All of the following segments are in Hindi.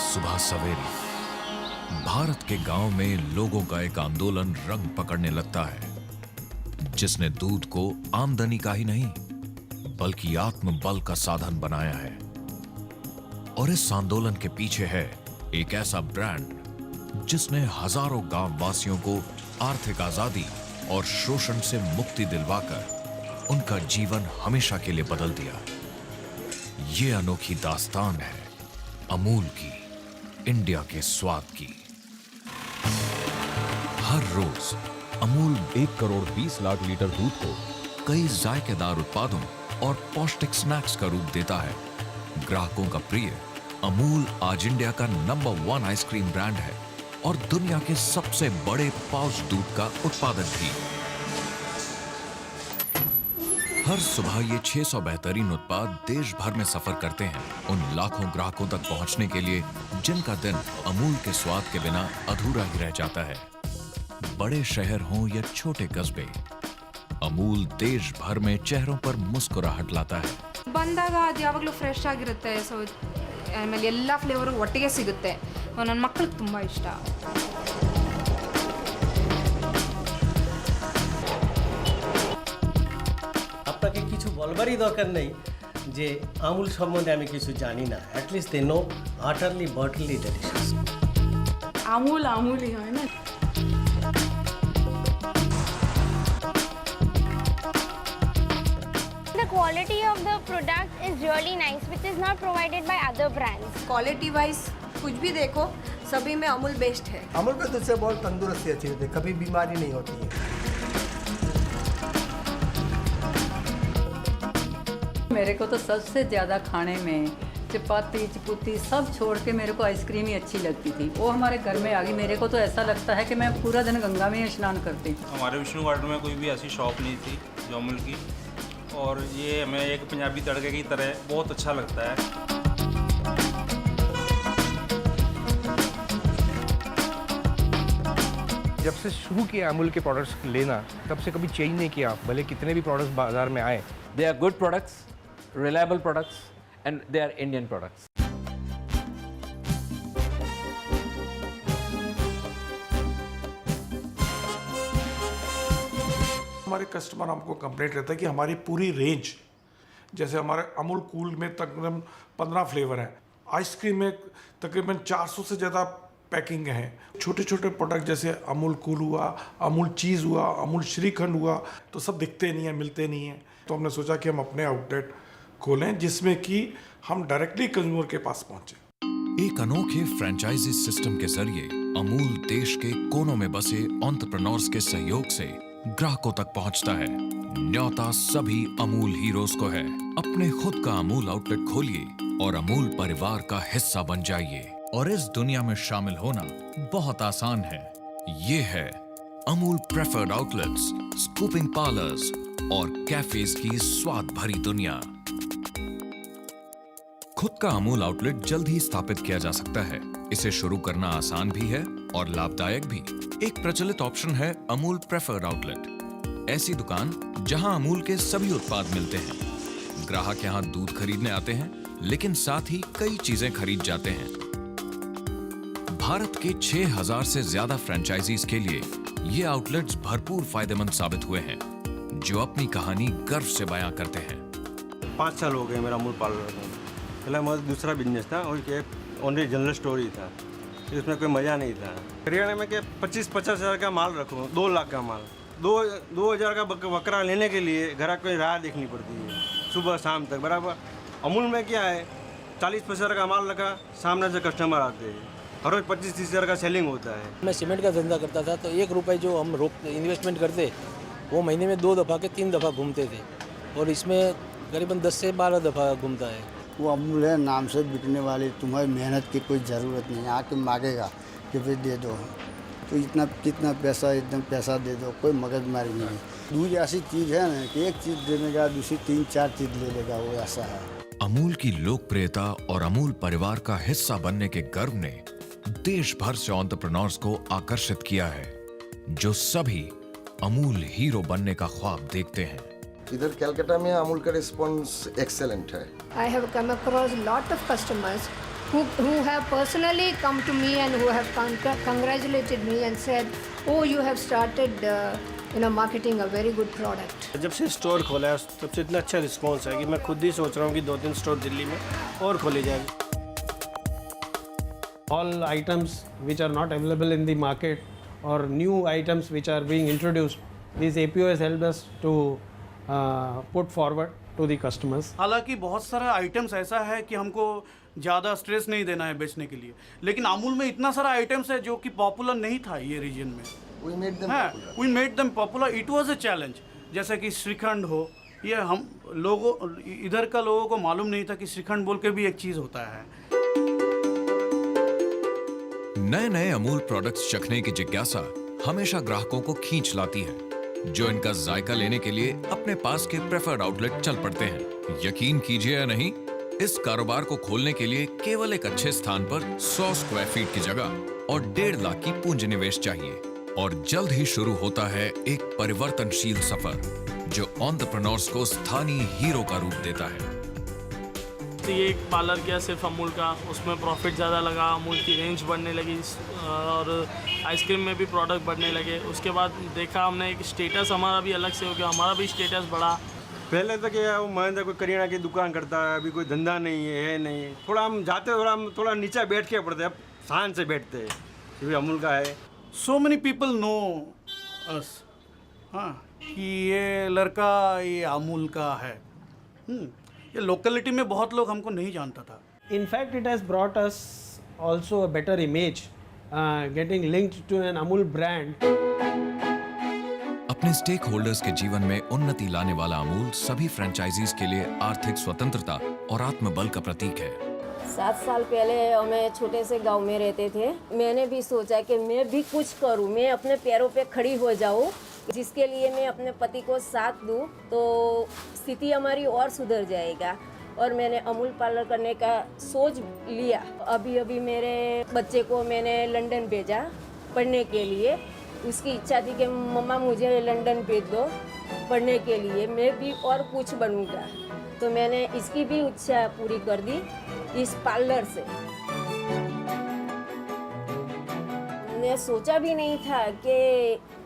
सुबह सवेरे भारत के गांव में लोगों का एक आंदोलन रंग पकड़ने लगता है, जिसने दूध को आमदनी का ही नहीं बल्कि आत्मबल का साधन बनाया है। और इस आंदोलन के पीछे है एक ऐसा ब्रांड जिसने हजारों गांव वासियों को आर्थिक आजादी और शोषण से मुक्ति दिलवाकर उनका जीवन हमेशा के लिए बदल दिया। ये अनोखी दास्तान है अमूल की, इंडिया के स्वाद की। हर रोज अमूल 1 करोड़ 20 लाख लीटर दूध को कई जायकेदार उत्पादों और पौष्टिक स्नैक्स का रूप देता है। ग्राहकों का प्रिय अमूल आज इंडिया का नंबर 1 आइसक्रीम ब्रांड है और दुनिया के सबसे बड़े पाउच दूध का उत्पादक भी। हर सुबह ये 600 बेहतरीन उत्पाद देश भर में सफर करते हैं उन लाखों ग्राहकों तक पहुंचने के लिए जिनका दिन अमूल के स्वाद के बिना अधूरा ही रह जाता है। बड़े शहर हों या छोटे कस्बे, अमूल देश भर में चेहरों पर मुस्कुराहट लाता है। ಬಂದಾಗ ಅದು ಯಾವಾಗಲೂ ಫ್ರೆಶ್ ಆಗಿರುತ್ತೆ, ಸೊ ಆಮೇಲೆ ಎಲ್ಲ ಫ್ಲೇವರು ಒಟ್ಟಿಗೆ ಸಿಗುತ್ತೆ. ನನ್ನ ಮಕ್ಕಳಿಗೆ ತುಂಬ ಇಷ್ಟ. আপনাকে কিছু বলবারই দরকার নেই যে আমুল সম্বন্ধে আমি কিছু জানি না। At least they know utterly butterly delicious. Amul আমুলই হয় না। The quality of the product is really nice, which is not provided by other brands. Quality wise कुछ भी देखो, सभी में अमूल बेस्ट है। अमूल का दूध से बहुत तंदुरुस्ती अच्छी होती है, कभी बीमारी नहीं होती है। मेरे को तो सबसे ज़्यादा खाने में चपाती चपुती सब छोड़ के मेरे को आइसक्रीम ही अच्छी लगती थी। वो हमारे घर में आ गई, मेरे को तो ऐसा लगता है कि मैं पूरा दिन गंगा में ही स्नान करती। हमारे विष्णु गार्डन में कोई भी ऐसी शॉप नहीं थी जो अमूल की, और ये हमें एक पंजाबी तड़के की तरह बहुत अच्छा लगता है। जब से शुरू किया अमूल के प्रोडक्ट्स लेना, तब से कभी चेंज नहीं किया, भले कितने भी प्रोडक्ट्स बाजार में आए। They are good products, reliable products, and they are Indian products. हमारे कस्टमर हमको कंप्लेंट रहता है कि हमारी पूरी रेंज, जैसे हमारे अमूल कूल में तकरीबन 15 फ्लेवर हैं, आइसक्रीम में तकरीबन 400 से ज़्यादा पैकिंग है। छोटे छोटे प्रोडक्ट जैसे अमूल कूल हुआ, अमूल चीज़ हुआ, अमूल श्रीखंड हुआ, तो सब दिखते नहीं हैं, मिलते नहीं हैं। तो हमने सोचा कि हम अपने आउटलेट खोलें जिसमें कि हम डायरेक्टली कंज्यूमर के पास पहुंचे। एक अनोखे फ्रेंचाइजी सिस्टम के जरिए अमूल देश के कोनों में बसे एंटरप्रेन्योर्स के सहयोग से ग्राहकों तक पहुंचता है। न्योता सभी अमूल हीरोज को है। अपने खुद का अमूल आउटलेट खोलिए और अमूल परिवार का हिस्सा बन जाइए। और इस दुनिया में शामिल होना बहुत आसान है। ये है Amul preferred outlets, scooping parlours और कैफेज की स्वाद भरी दुनिया। खुद का अमूल आउटलेट जल्द ही स्थापित किया जा सकता है। इसे शुरू करना आसान भी है और लाभदायक भी। एक प्रचलित ऑप्शन है अमूल प्रेफर्ड आउटलेट, ऐसी दुकान जहां अमूल के सभी उत्पाद मिलते हैं। ग्राहक यहां दूध खरीदने आते हैं, लेकिन साथ ही कई चीजें खरीद जाते हैं। भारत के 6000 से ज्यादा फ्रेंचाइजीज के लिए ये आउटलेट्स भरपूर फायदेमंद साबित हुए हैं, जो अपनी कहानी गर्व से बयां करते हैं। 5 साल हो गए मेरा अमूल पार्लर में। पहले मेरा दूसरा बिजनेस था और एक ओनली जनरल स्टोर ही था, इसमें कोई मज़ा नहीं था। हरियाणा में क्या 25-50 हज़ार का माल रखूँ, 2 लाख का माल, 2,000 का बकरा लेने के लिए घर कोई राह देखनी पड़ती है सुबह शाम तक बराबर। अमूल में क्या है, 40-50 हज़ार का माल रखा, सामने से कस्टमर आते हैं, हर रोज 25-30 हज़ार का सेलिंग होता है। मैं सीमेंट का धंधा करता था, तो 1 रुपये जो हम इन्वेस्टमेंट करते, वो महीने में 2 दफ़ा के 3 दफ़ा घूमते थे, और इसमें करीबन 10 से 12 दफ़ा घूमता है। वो अमूल है, नाम से बिकने वाली, तुम्हारी मेहनत की कोई ज़रूरत नहीं। आके मांगेगा कि फिर दे दो, तो इतना कितना पैसा, एकदम पैसा दे दो, कोई मगजमारी नहीं। दूध ऐसी चीज़ है ना कि एक चीज़ देने का दूसरी 3-4 चीज़ ले लेगा, वो ऐसा है। अमूल की लोकप्रियता और अमूल परिवार का हिस्सा बनने के गर्व ने देश भर से एंटरप्रेन्योर्स को आकर्षित किया है, जो सभी अमूल हीरो बनने का ख्वाब देखते हैं। इधर कलकत्ता में अमूल का रिस्पॉन्स एक्सेलेंट है। I have come across lot of customers who have personally come to me and who have congratulated me and said, oh, you have started marketing a very good product. जब से स्टोर खोला है तब से इतना अच्छा रिस्पॉन्स है कि मैं खुद ही सोच रहा हूँ कि 2-3 स्टोर दिल्ली में और खोले जाए. All items which are not available in the market or new items which are being introduced, these APOs help us to put forward to the customers. हालांकि बहुत सारा आइटम्स ऐसा है कि हमको ज़्यादा स्ट्रेस नहीं देना है बेचने के लिए, लेकिन अमूल में इतना सारा आइटम्स है जो कि पॉपुलर नहीं था ये रीजन में. We made them popular. We made them popular. It was a challenge. जैसे कि श्रीखंड हो, ये हम लोगों इधर का लोगों को मालूम नहीं था कि श्रीखंड बोल के भी एक चीज़ होता है. नए नए अमूल प्रोडक्ट्स चखने की जिज्ञासा हमेशा ग्राहकों को खींच लाती है, जो इनका जायका लेने के लिए अपने पास के प्रेफर्ड आउटलेट चल पड़ते हैं. यकीन कीजिए या नहीं, इस कारोबार को खोलने के लिए केवल एक अच्छे स्थान पर 100 स्क्वायर फीट की जगह और 1.5 लाख की पूंजी निवेश चाहिए. और जल्द ही शुरू होता है एक परिवर्तनशील सफर जो एंटरप्रेन्योर्स को स्थानीय हीरो का रूप देता है. तो ये एक पार्लर किया सिर्फ अमूल का, उसमें प्रॉफिट ज़्यादा लगा, अमूल की रेंज बढ़ने लगी और आइसक्रीम में भी प्रोडक्ट बढ़ने लगे. उसके बाद देखा हमने एक स्टेटस हमारा भी अलग से हो गया, हमारा भी स्टेटस बढ़ा. पहले तो क्या वो महेंद्र कोई करियाना की दुकान करता है, अभी कोई धंधा नहीं है नहीं. थोड़ा हम जाते हम थोड़ा नीचे बैठ के पड़ते, अब शान से बैठते हैं क्योंकि अमूल का है. So many people know us. हाँ कि ये लड़का ये अमूल का है. ये लोकेलिटी में बहुत लोग हमको नहीं जानता था. In fact, it has brought us also a better image, getting linked to an Amul brand. अपने स्टेक होल्डर्स के जीवन में उन्नति लाने वाला अमूल सभी फ्रेंचाइजीज के लिए आर्थिक स्वतंत्रता और आत्मबल का प्रतीक है. 7 साल पहले हमें छोटे से गांव में रहते थे. मैंने भी सोचा कि मैं भी कुछ करूं, मैं अपने पैरों पे खड़ी हो जाऊं, जिसके लिए मैं अपने पति को साथ दूं तो स्थिति हमारी और सुधर जाएगा. और मैंने अमूल पार्लर करने का सोच लिया. अभी मेरे बच्चे को मैंने लंदन भेजा पढ़ने के लिए. उसकी इच्छा थी कि मम्मा मुझे लंदन भेज दो पढ़ने के लिए, मैं भी और कुछ बनूंगा. तो मैंने इसकी भी इच्छा पूरी कर दी इस पार्लर से. मैंने सोचा भी नहीं था कि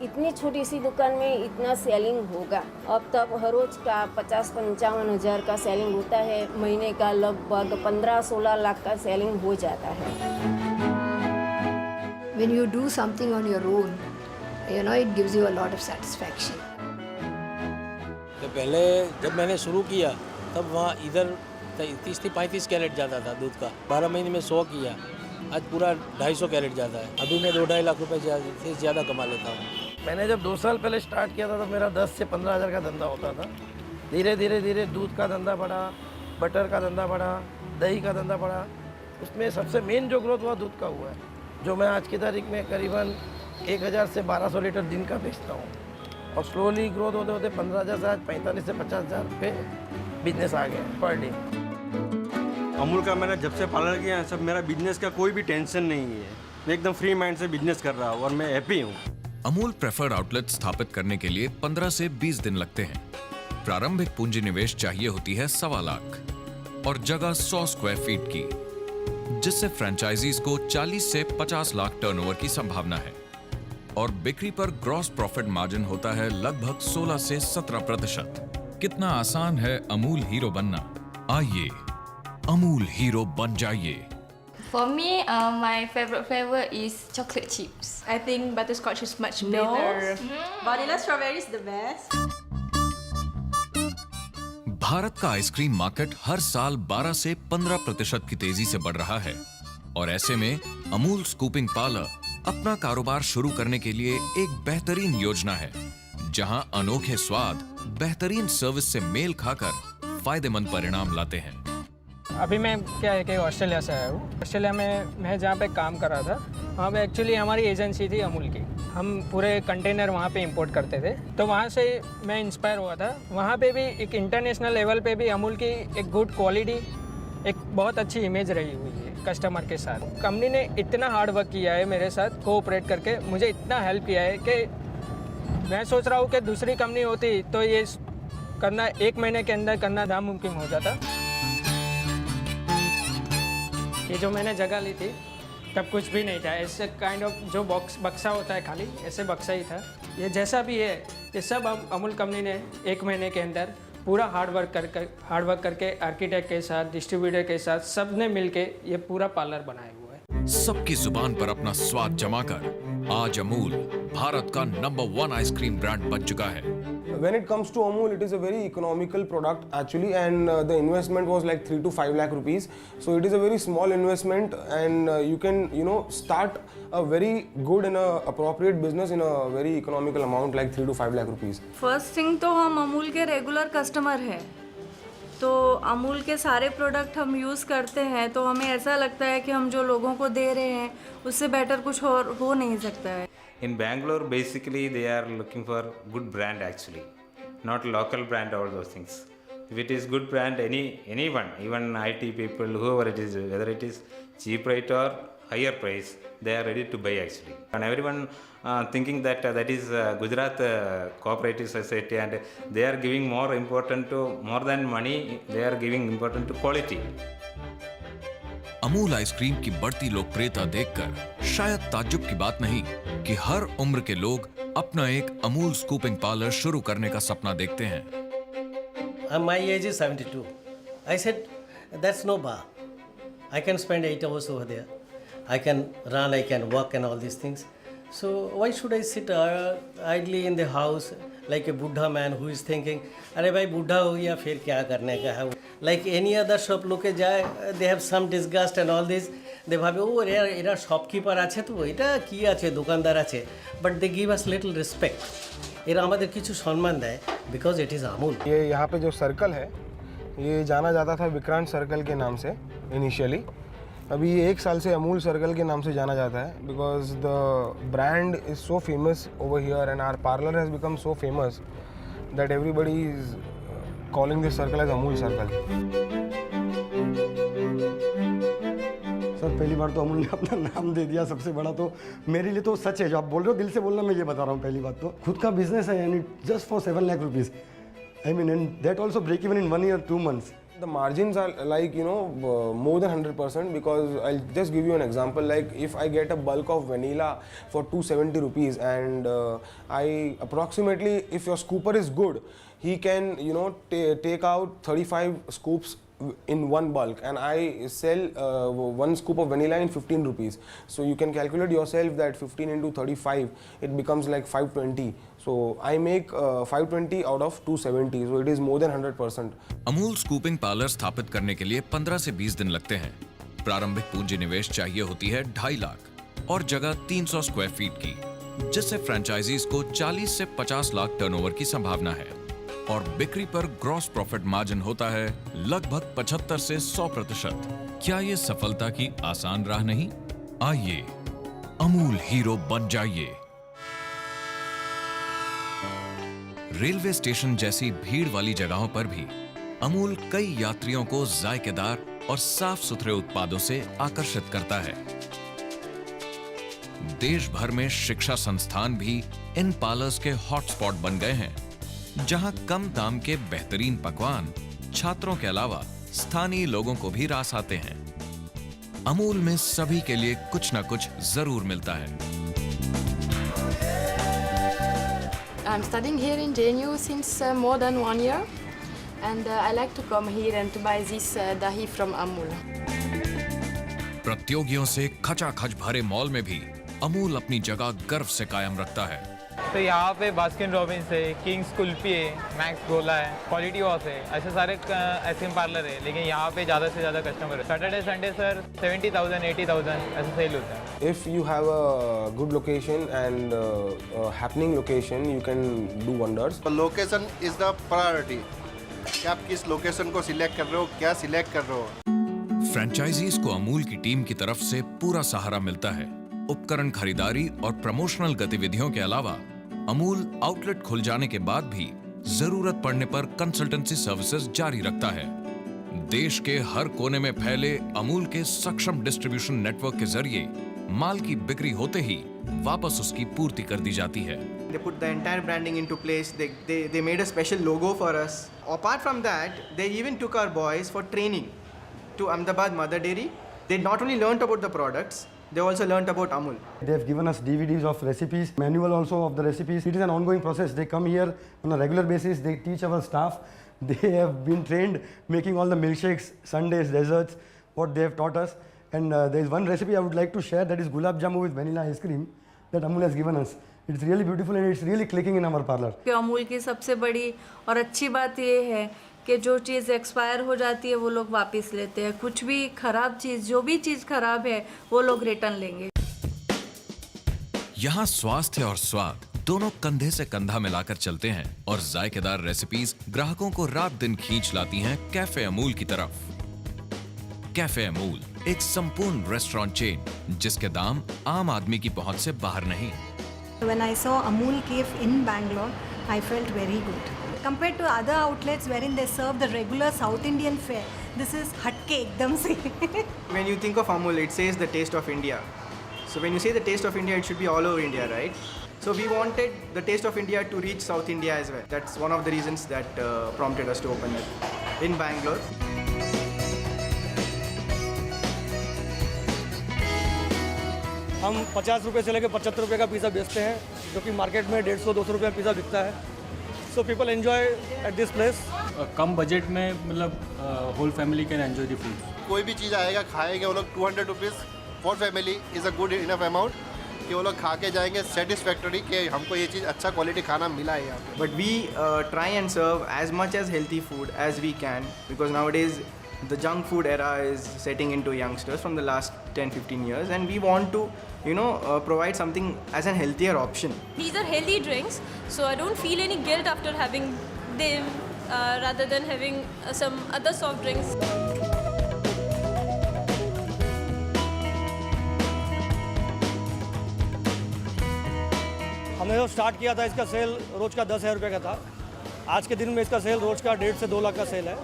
इतनी छोटी सी दुकान में इतना सेलिंग होगा. अब तक हर रोज का 50-55 हज़ार का सेलिंग होता है. महीने का लगभग 15-16 लाख का सेलिंग हो जाता है. When you do something on your own, it gives you a lot of satisfaction. तो पहले जब मैंने शुरू किया तब वहाँ इधर 30 से 35 कैरेट जाता था दूध का. 12 महीने में 100 किया, आज पूरा 250 कैरेट जाता है. अभी मैं 2-2.5 लाख रुपए से ज़्यादा कमा लेता हूँ. मैंने जब 2 साल पहले स्टार्ट किया था तो मेरा 10 से 15 हज़ार का धंधा होता था. धीरे धीरे दूध का धंधा बढ़ा, बटर का धंधा बढ़ा, दही का धंधा बढ़ा. उसमें सबसे मेन जो ग्रोथ हुआ दूध का हुआ है, जो मैं आज की तारीख में करीबन 1000 से 1200 लीटर दिन का बेचता हूँ. और स्लोली ग्रोथ होते होते 15,000 से आज 45 से 50,000 पे बिजनेस आ गया पर डे. अमूल का मैंने जब से पार्लर किया है, सब मेरा बिजनेस का कोई भी टेंशन नहीं है. मैं एकदम फ्री माइंड से बिजनेस कर रहा हूँ और मैं हैप्पी हूँ. अमूल प्रेफर्ड आउटलेट स्थापित करने के लिए 15 से 20 दिन लगते हैं. प्रारंभिक पूंजी निवेश चाहिए होती है 1.25 लाख और जगह 100 स्क्वायर फीट की, जिससे फ्रेंचाइजीज को 40 से 50 लाख टर्नओवर की संभावना है. और बिक्री पर ग्रॉस प्रॉफिट मार्जिन होता है लगभग 16 से 17%. कितना आसान है अमूल हीरो बनना. आइए अमूल हीरो बन जाइए. For me, my favorite flavor is chocolate chips. I think butterscotch is much better. Vanilla strawberry is the best. Bharat का आइसक्रीम मार्केट हर साल 12 से 15% की तेजी से बढ़ रहा है और ऐसे में अमूल स्कूपिंग पार्लर अपना कारोबार शुरू करने के लिए एक बेहतरीन योजना है, जहां अनोखे स्वाद बेहतरीन सर्विस से मेल खाकर फायदेमंद परिणाम लाते हैं. अभी मैं क्या है कि ऑस्ट्रेलिया से आया हूँ. ऑस्ट्रेलिया में मैं जहाँ पे काम कर रहा था, वहाँ पे एक्चुअली हमारी एजेंसी थी अमूल की. हम पूरे कंटेनर वहाँ पे इंपोर्ट करते थे, तो वहाँ से मैं इंस्पायर हुआ था. वहाँ पे भी एक इंटरनेशनल लेवल पे भी अमूल की एक गुड क्वालिटी, एक बहुत अच्छी इमेज रही हुई है कस्टमर के साथ. कंपनी ने इतना हार्ड वर्क किया है मेरे साथ कोऑपरेट करके, मुझे इतना हेल्प किया है कि मैं सोच रहा हूँ कि दूसरी कंपनी होती तो ये करना 1 महीने के अंदर करना नामुमकिन हो जाता. ये जो मैंने जगह ली थी तब कुछ भी नहीं था, ऐसे काइंड ऑफ जो बक्सा होता है खाली ऐसे बक्सा ही था। ये जैसा भी है ये सब अमूल कंपनी ने 1 महीने के अंदर पूरा हार्ड वर्क करके आर्किटेक्ट के साथ, डिस्ट्रीब्यूटर के साथ सब ने मिल के ये पूरा पार्लर बनाया हुआ है। सबकी जुबान पर अपना स्वाद जमाकर आज अमूल भारत का नंबर 1 आइसक्रीम ब्रांड बन चुका है। When it comes to Amul, it is a very economical product actually, and the investment was like 3 to 5 lakh rupees. So it is a very small investment, and you can start a very good and appropriate business in a very economical amount like 3 to 5 lakh rupees. First thing तो हम अमूल के रेगुलर कस्टमर हैं, तो अमूल के सारे प्रोडक्ट हम यूज़ करते हैं, तो हमें ऐसा लगता है कि हम जो लोगों को दे रहे हैं उससे बेटर कुछ और हो नहीं सकता है। In Bangalore, basically they are looking for good brand actually, not local brand, all those things. If it is good brand, anyone, even IT people, whoever it is, whether it is cheap rate or higher price, they are ready to buy actually. And everyone thinking that that is Gujarat Cooperative Society, and they are giving more than money, they are giving important to quality. Amul ice cream की बढ़ती लोकप्रियता देखकर शायद ताज्जुब की बात नहीं कि हर उम्र के लोग अपना एक अमूल स्कूपिंग पार्लर शुरू करने का सपना देखते हैं। My age is 72. I said, that's no bar. I can spend 8 hours over there. I can run, I can walk and all these things. So why should I sit idly in the house like a Buddha man who is thinking, अरे भाई बूढ़ा हो गया फिर क्या करने का है। Like any other shop लोके जाए, they have some disgust and all this. They Bhave O era shopkeeper আছে তো এটা কি আছে দোকানদার আছে, but they give us little respect. এরা আমাদের কিছু সম্মান দেয় because it is Amul. ये यहाँ पे जो सर्कल है ये जाना जाता था विक्रांत सर्कल के नाम से इनिशियली। अभी ये 1 साल से अमूल सर्कल के नाम से जाना जाता है because the brand is so famous over here and our parlour has become so famous that everybody is calling this circle as Amul circle. Sir पहली बार तो अमूल ने अपना नाम दे दिया सबसे बड़ा, तो मेरे लिए तो सच है जो आप बोल रहे हो, दिल से बोलना, मैं ये बता रहा हूँ। पहली बात तो खुद का बिजनेस है and just for 7 lakh rupees, I mean and that also break even in 1 year 2 months. The margins are like more than 100% because I'll just give you an example. Like if I get a bulk of vanilla for 270 rupees and I approximately, if your scooper is good, he can take out 35 scoops in one bulk, and I sell 1 scoop of vanilla in 15 rupees. So you can calculate yourself that 15 into 35, it becomes like 520. So I make 520 out of 270. So it is more than 100%. Amul scooping parlour स्थापित करने के लिए 15 से 20 दिन लगते हैं। प्रारंभिक पूंजी निवेश चाहिए होती है 2.5 लाख और जगह 300 स्क्वायर फीट की, जिससे फ्रेंचाइजीज को 40 से 50 लाख टर्नओवर की संभावना है और बिक्री पर ग्रॉस प्रॉफिट मार्जिन होता है लगभग 75 से 100%। क्या ये सफलता की आसान राह नहीं? आइए अमूल हीरो बन जाइए। रेलवे स्टेशन जैसी भीड़ वाली जगहों पर भी अमूल कई यात्रियों को जायकेदार और साफ सुथरे उत्पादों से आकर्षित करता है। देश भर में शिक्षा संस्थान भी इन पार्लर्स के हॉटस्पॉट बन गए हैं, जहां कम दाम के बेहतरीन पकवान छात्रों के अलावा स्थानीय लोगों को भी रास आते हैं। अमूल में सभी के लिए कुछ न कुछ जरूर मिलता है। I'm studying here in JNU since more than 1 year, and I like to come here and to buy this dahi from Amul. प्रतियोगियों से खचाखच भरे मॉल में भी अमूल अपनी जगह गर्व से कायम रखता है। तो यहाँ पे बास्किन रॉबिन्स है, किंग्स कुल्फी है, मैक्स गोला है, क्वालिटी वॉश है, ऐसे सारे आइसक्रीम पार्लर है, लेकिन यहाँ पे ज़्यादा से ज़्यादा कस्टमर है। सैटरडे संडे सर 70,000 80,000 ऐसे सेल होता है। If you have a good location and a happening location, you can do wonders. Location is the priority. कि आप किस लोकेशन को सिलेक्ट कर रहे हो, क्या सिलेक्ट कर रहे हो। फ्रेंचाइजीज को अमूल की टीम की तरफ से पूरा सहारा मिलता है। उपकरण खरीदारी और प्रमोशनल गतिविधियों के अलावा अमूल आउटलेट खुल जाने के बाद भी जरूरत पड़ने पर कंसल्टेंसी सर्विसेज जारी रखता है। देश के हर कोने में फैले अमूल के सक्षम डिस्ट्रीब्यूशन नेटवर्क के जरिए माल की बिक्री होते ही वापस उसकी पूर्ति कर दी जाती है। They put the entire branding into place. They made a special logo for us. Apart from that, they even took our boys for training to Ahmedabad Mother Dairy they not only learnt about the products, they also learnt about Amul. They have given us DVDs of recipes, manual also of the recipes. It is an ongoing process. They come here on a regular basis. They teach our staff. They have been trained making all the milkshakes, sundaes, desserts, what they have taught us. And there is one recipe I would like to share, that is gulab jamun with vanilla ice cream that Amul has given us. It's really beautiful and it's really clicking in our parlor. Amul की सबसे बड़ी और अच्छी बात ये है कि जो चीज़ एक्सपायर हो जाती है वो लोग वापस लेते हैं। कुछ भी खराब चीज़, जो भी चीज़ खराब है वो लोग रिटर्न लेंगे। यहाँ स्वास्थ्य और स्वाद दोनों कंधे से कंधा मिलाकर चलते हैं और जायकेदार रेसिपीज ग्राहकों को रात दिन खींच लाती हैं कैफे अमूल की तरफ। कैफे अमूल एक संपूर्ण रेस्टोरेंट चेन जिसके दाम आम आदमी की पहुंच से बाहर नहीं। When I saw Amul Cafe in Bangalore, I felt very good. Compared to other outlets wherein they serve the regular South Indian fare, this is hatke ekdam se. When you think of Amul, it says the taste of India. So when you say the taste of India, it should be all over India, right? So we wanted the taste of India to reach South India as well. That's one of the reasons that prompted us to open it in Bangalore. हम 50 रुपये से लेकर 75 रुपये का पिज़्ज़ा बेचते हैं, जो कि मार्केट में 150-200 रुपये का पिज़्ज़ा बिकता है। So people enjoy at this place. कम बजट में मतलब whole family can enjoy the food. कोई भी चीज़ आएगा खाएंगे वो लोग 200 rupees for family is a good enough amount कि वो लोग खा के जाएंगे सेटिस्फैक्टरी कि हमको ये चीज़ अच्छा क्वालिटी खाना मिला है यहाँ पे। But we try and serve as much as healthy food as we can because nowadays the junk food era is setting into youngsters from the last 10-15 years and we want to provide something as a healthier option. These are healthy drinks, so I don't feel any guilt after having them rather than having some other soft drinks. हमने जो स्टार्ट किया था इसका सेल रोज का 10,000 रुपये का था। आज के दिन में इसका सेल रोज का 1.5 से 2 लाख का सेल है।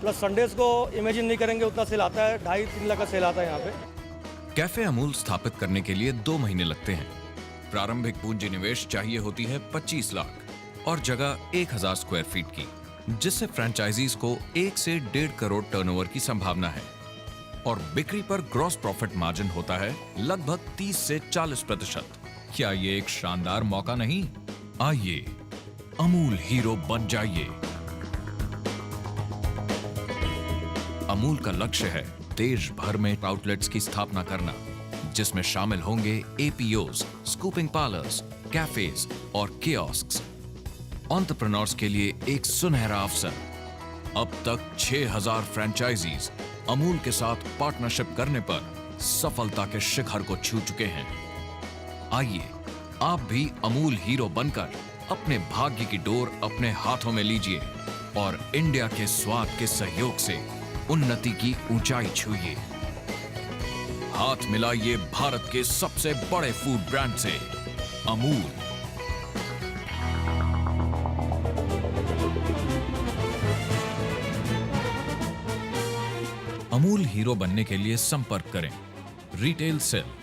प्लस संडेज को इमेजिन नहीं करेंगे उतना सेल आता है, 2.5-3 लाख का सेल आता है यहाँ पे। कैफे अमूल स्थापित करने के लिए 2 महीने लगते हैं। प्रारंभिक पूंजी निवेश चाहिए होती है 25 लाख और जगह 1000 स्क्वायर फीट की, जिससे फ्रेंचाइजीज को 1 से 1.5 करोड़ टर्नओवर की संभावना है और बिक्री पर ग्रॉस प्रॉफिट मार्जिन होता है लगभग 30 से 40%। क्या ये एक शानदार मौका नहीं? आइए अमूल हीरो बन जाइए। अमूल का लक्ष्य है देश भर में आउटलेट्स की स्थापना करना, जिसमें शामिल होंगे एपीओज, स्कूपिंग पार्लर्स, कैफेज और कियोस्क्स। एंटरप्रेन्योर्स के लिए एक सुनहरा अवसर। अब तक 6000 फ्रेंचाइजीज अमूल के साथ पार्टनरशिप करने पर सफलता के शिखर को छू चुके हैं। आइए आप भी अमूल हीरो बनकर अपने भाग्य की डोर अपने हाथों में लीजिए और इंडिया के स्वाद के सहयोग से उन्नति की ऊंचाई छूइए। हाथ मिलाइए भारत के सबसे बड़े फूड ब्रांड से, अमूल। अमूल हीरो बनने के लिए संपर्क करें रिटेल सेल